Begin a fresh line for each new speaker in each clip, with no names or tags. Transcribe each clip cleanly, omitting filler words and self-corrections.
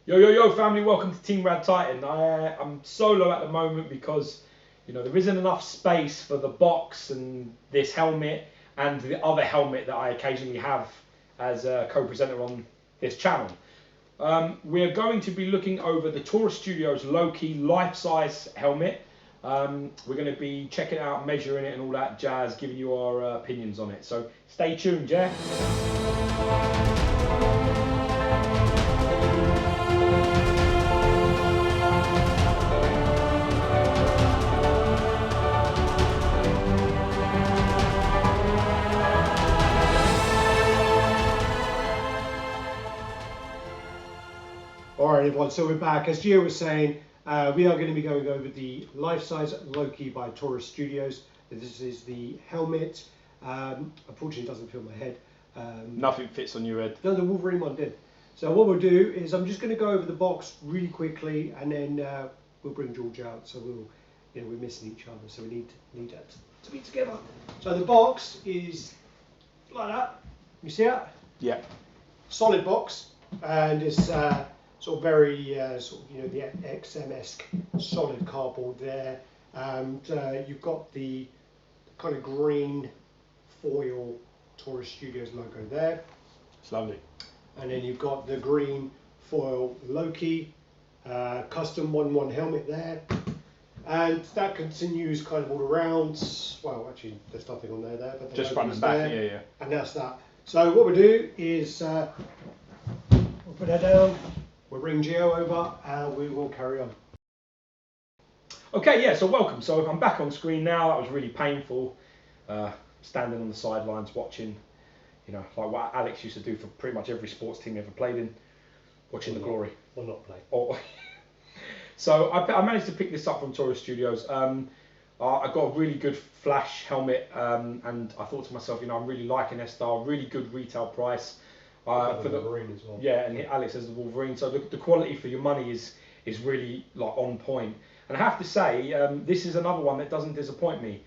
Yo, family, welcome to Team RaddTitan. I'm solo at the moment because, there isn't enough space for the box and this helmet and the other helmet that I occasionally have as a co-presenter on this channel. We're going to be looking over the Taurus Studios Loki life-size helmet. We're going to be checking it out, measuring it and all that jazz, giving you our opinions on it. So stay tuned, yeah?
Alright everyone, so we're back. As Gio was saying, we are going to be going over the life-size Loki by Taurus Studios. This is the helmet. Unfortunately it doesn't fit my head.
Nothing fits on your head.
No, the Wolverine one did. So what we'll do is I'm just going to go over the box really quickly, and then we'll bring George out. So we're missing each other, so we need that to be together. So the box is like that. You see it?
Yeah.
Solid box, and it's sort of very the XM-esque solid cardboard there. And you've got the kind of green foil Taurus Studios logo there.
It's lovely. And
then you've got the green foil Loki custom 1-1 helmet there. And that continues kind of all around. Well, actually, there's nothing on there, but the
just front and back,
there,
yeah.
And that's that. So what we'll do is we'll put that down. We'll bring Gio over and we will carry on.
Okay, yeah, so welcome. So I'm back on screen now. That was really painful, standing on the sidelines watching, like what Alex used to do for pretty much every sports team he ever played in, watching the glory.
Or not play.
So I managed to pick this up from Taurus Studios. I got a really good flash helmet, and I thought to myself, I'm really liking their style, really good retail price.
For the Wolverine as well.
Yeah, and Alex has the Wolverine, so the quality for your money is really like on point. And I have to say, this is another one that doesn't disappoint me.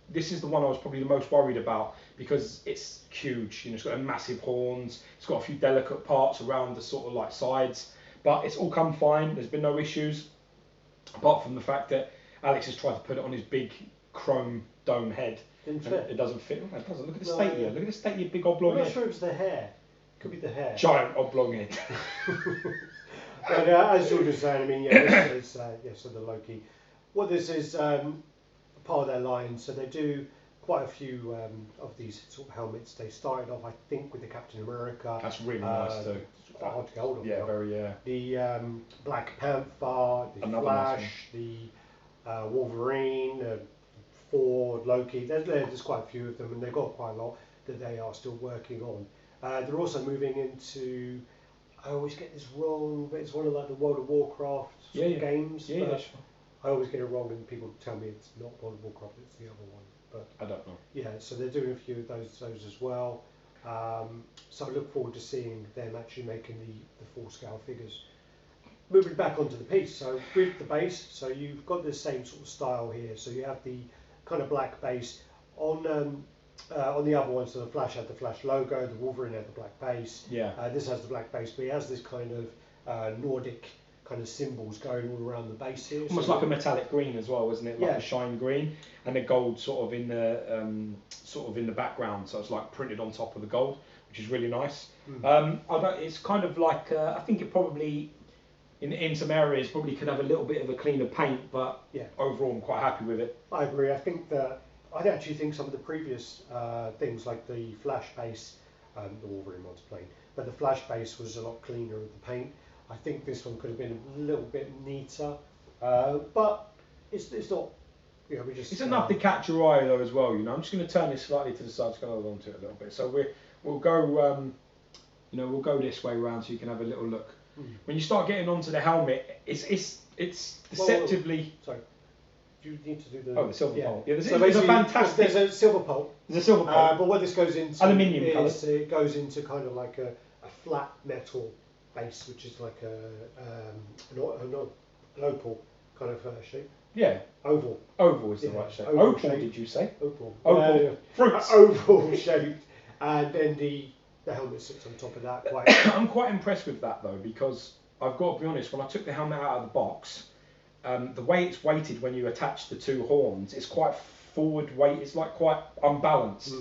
This is the one I was probably the most worried about because it's huge. It's got massive horns. It's got a few delicate parts around the sort of like sides, but it's all come fine. There's been no issues, apart from the fact that Alex has tried to put it on his big chrome dome head.
Didn't fit.
It doesn't fit. It doesn't. Look at the state here. Look at the state of your big oblong head.
I'm not sure it's the hair. Could be the hair.
Giant oblong head.
But as George was saying, I mean, yeah, this is so the Loki. What this is part of their line. So they do quite a few of these sort of helmets. They started off, I think, with the Captain America.
That's really nice too.
It's quite hard to get hold of.
Yeah, very. Yeah.
The Black Panther, the
Another
Flash,
nice
the Wolverine, Ford, Loki. There's quite a few of them, and they've got quite a lot that they are still working on. They're also moving into. I always get this wrong, but it's one of like the World of Warcraft games.
Yeah, that's fine.
I always get it wrong, and people tell me it's not World of Warcraft, it's the other one. But
I don't know.
Yeah, so they're doing a few of those as well. So I look forward to seeing them actually making the full scale figures. Moving back onto the piece, so with the base, so you've got the same sort of style here. So you have the kind of black base on the other one. So the Flash had the Flash logo, the Wolverine had the black base.
Yeah.
This has the black base, but it has this kind of Nordic kind of symbols going all around the base here.
Almost
so
like a metallic green as well, isn't it? Like
yeah.
a shine green, and the gold sort of in the background. So it's like printed on top of the gold, which is really nice. It's kind of like I think it probably. In some areas probably could have a little bit of a cleaner paint, but yeah, overall I'm quite happy with it.
I agree. I think that I actually think some of the previous things like the Flash base, the Wolverine one's plain, but the Flash base was a lot cleaner with the paint. I think this one could have been a little bit neater, but it's not. We just.
It's enough to catch your eye though as well. I'm just going to turn this slightly to the side, just going to hold on to it a little bit. So we'll go we'll go this way around so you can have a little look. When you start getting onto the helmet, it's deceptively.
Sorry, you need to do the.
Oh, the silver pole. Yeah,
so
there's a fantastic.
There's a silver pole.
There's a silver pole.
But what this goes into
aluminium colour.
It goes into kind of like a flat metal base, which is like an opal kind of shape.
Yeah.
Oval.
Oval is the right shape. Opal, did you say?
Opal.
Opal. Fruits.
Oval shaped, and then the the helmet sits on top of that. Quite.
I'm quite impressed with that though, because I've got to be honest, when I took the helmet out of the box, the way it's weighted when you attach the two horns, it's quite forward weight. It's like quite unbalanced.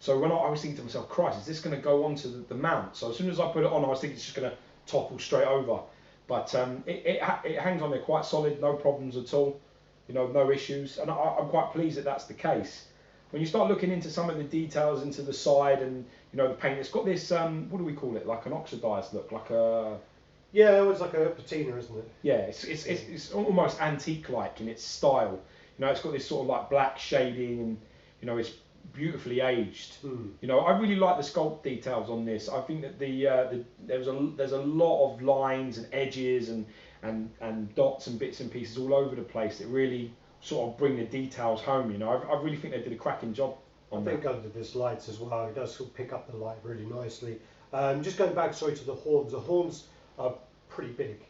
So when I was thinking to myself, Christ, is this going to go onto the mount? So as soon as I put it on, I was thinking it's just going to topple straight over. But it hangs on there quite solid, no problems at all. You know, no issues, and I'm quite pleased that that's the case. When you start looking into some of the details into the side and you know the paint, it's got this what do we call it? Like an oxidized look, like a
Yeah, it was like a patina, isn't it?
yeah, it's almost antique-like in its style. You know, it's got this sort of like black shading, and you know it's beautifully aged. You know, I really like the sculpt details on this. I think that there's a lot of lines and edges and dots and bits and pieces all over the place that really sort of bring the details home. You know, I really think they did a cracking job on that.
I think under this lights as well, it does sort of pick up the light really nicely. Just going back, sorry, to the horns. The horns are pretty big.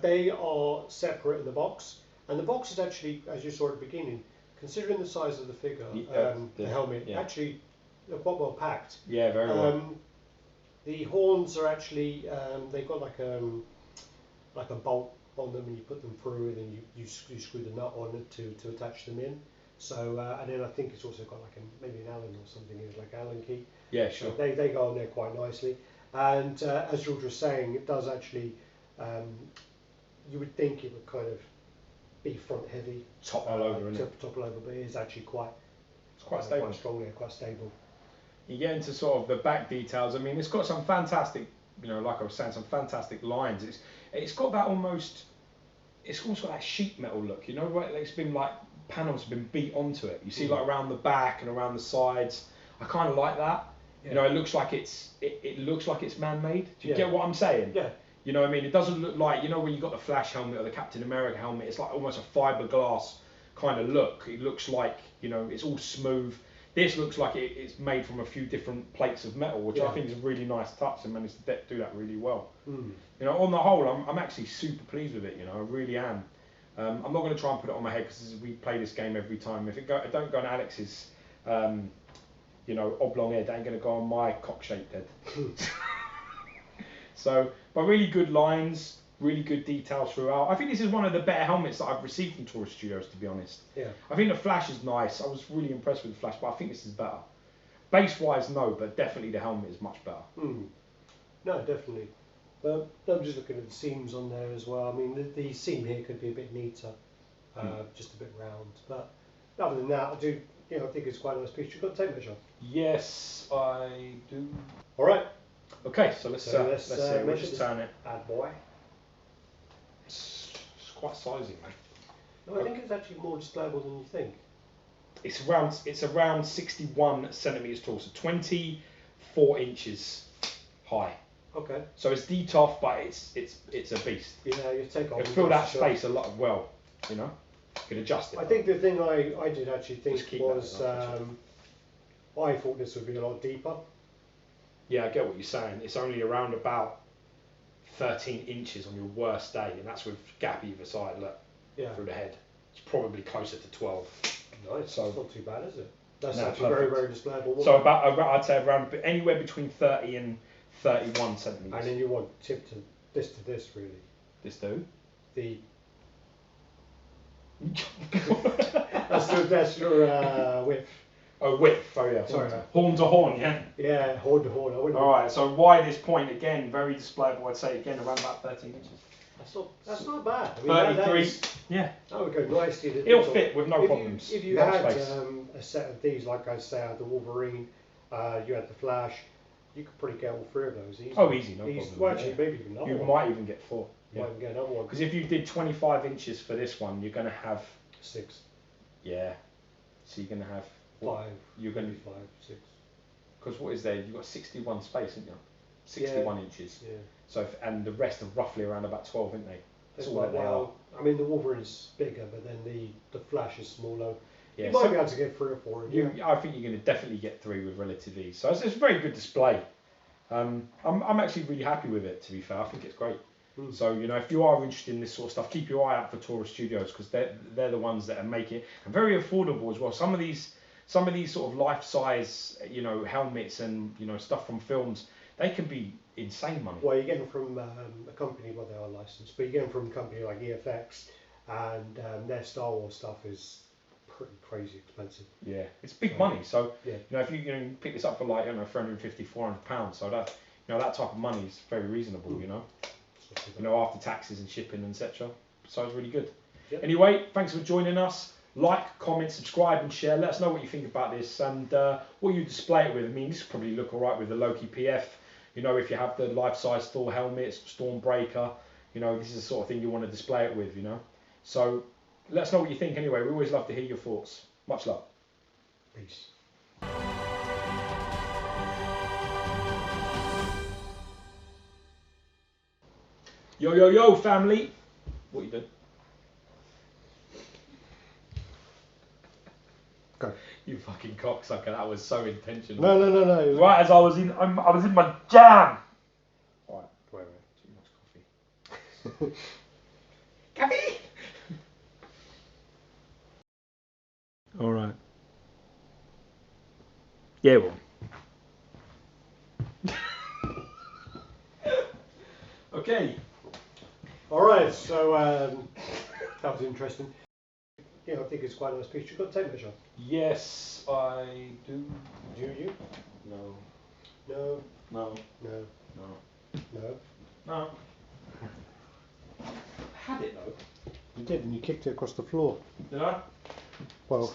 They are separate in the box, and the box is actually, as you saw at the beginning, considering the size of the figure, the helmet, actually they're quite well packed.
Yeah, very well.
The horns are actually they've got like a bolt on them, and you put them through, and then you screw the nut on it to attach them in. So and then I think it's also got like maybe an Allen or something, like Allen key.
Yeah, sure.
So they go on there quite nicely. And as George was saying, it does actually. You would think it would kind of be front heavy,
top all over, isn't it?
Top all over, but it is actually quite.
It's quite stable.
Quite strong there, quite stable.
You get into sort of the back details. I mean, it's got some fantastic, you know, like I was saying, some fantastic lines. It's got that almost. It's also got that sheet metal look, you know, where it's been like panels have been beat onto it. You see like around the back and around the sides. I kind of like that. Yeah. You know, it looks like it looks like it's man-made. Do you get what I'm saying?
Yeah.
You know what I mean? It doesn't look like, you know, when you got the Flash helmet or the Captain America helmet, it's like almost a fiberglass kind of look. It looks like, you know, it's all smooth. This looks like it's made from a few different plates of metal, which I think is a really nice touch, and managed to do that really well. You know, on the whole, I'm actually super pleased with it. You know, I really am. I'm not going to try and put it on my head because we play this game every time. If it don't go on Alex's, you know, oblong head, it ain't going to go on my cock-shaped head. So, but really good lines, really good details throughout. I think this is one of the better helmets that I've received from Taurus Studios, to be honest. Yeah. I think the Flash is nice. I was really impressed with the Flash, but I think this is better. Base-wise, no, but definitely the helmet is much better.
No, definitely. But I'm just looking at the seams on there as well. I mean, the seam here could be a bit neater, just a bit round. But other than that, I do, you know, I think it's quite a nice piece. You've got a tape measure.
Yes, I do.
All right.
Okay, so let's see. We'll just turn it.
Bad boy.
It's quite sizey, mate.
No, I think it's actually more displayable than you think.
It's around 61 centimeters tall, so 24 inches high.
Okay.
So it's DTOF, but it's a beast.
Yeah, you take off.
It fill that space a lot well, you know. You can adjust it.
I think the thing I did actually think was I thought this would be a lot deeper.
Yeah, I get what you're saying. It's only around about 13 inches on your worst day, and that's with gap either side. Look, through the head. It's probably closer to 12.
Nice. So it's not too bad, is it? That's
no,
actually very, very displayable.
So I'd say around anywhere between 30 and 31 centimeters.
And then you want tip to this really.
This do?
The. that's your width.
Oh, width. Oh yeah.
Sorry.
Horn to horn, yeah.
Yeah, horn to horn.
All right. So widest point again, very displayable. I'd say again around about 13 inches.
That's not bad. I mean,
33. Yeah.
That would go nicely.
It'll fit with no problems.
If you had a set of these, like I say, the Wolverine, you had the Flash, you could probably get all three of those easily.
Oh, easy, no problem.
Well, actually, maybe even another one.
You might even get 4.
You might even get another one.
Because if you did 25 inches for this one, you're going to have
6.
Yeah. So you're going to have
5.
You're going to be
5, 6.
Because what is there? You've got 61 space, haven't you? 61 inches.
Yeah.
So and the rest are roughly around about 12, aren't they?
That's all they are. I mean, the Wolverine's bigger, but then the Flash is smaller.
Yeah,
you might be able to get 3 or 4.
I think you're going to definitely get 3 with relative ease. So it's a very good display. I'm actually really happy with it, to be fair. I think it's great. So, you know, if you are interested in this sort of stuff, keep your eye out for Taurus Studios, because they're the ones that are making it, and very affordable as well. Some of these some of these sort of life-size, you know, helmets and, you know, stuff from films, they can be insane money.
Well, you get them from a company, well, they are licensed, but you get them from a company like EFX, and their Star Wars stuff is pretty crazy expensive.
Yeah, it's big money. So,
yeah.
you know, if you pick this up for like, I don't know, 350, 400 pounds, so that, you know, that type of money is very reasonable, you know. You know, after taxes and shipping and etc. So it's really good.
Yep.
Anyway, thanks for joining us. Like, comment, subscribe and share. Let us know what you think about this and what you display it with. I mean, this probably look alright with the Loki PF. You know, if you have the life-size Thor helmets, Stormbreaker, you know, this is the sort of thing you want to display it with, you know. So let us know what you think anyway. We always love to hear your thoughts. Much love.
Peace.
Yo, yo, yo, family. What you doing?
Go.
You fucking cocksucker. That was so intentional.
No.
Right as I was in my jam. Alright, wait. Too much coffee. Coffee! Alright. Yeah, well. Okay.
Alright, so that was interesting. Yeah, I think it's quite a nice piece. You've got a tape measure?
Yes, I do.
Do you?
No.
No.
No.
No.
No.
No.
No. I had it though.
You did, and you kicked it across the floor.
Did I?
Well,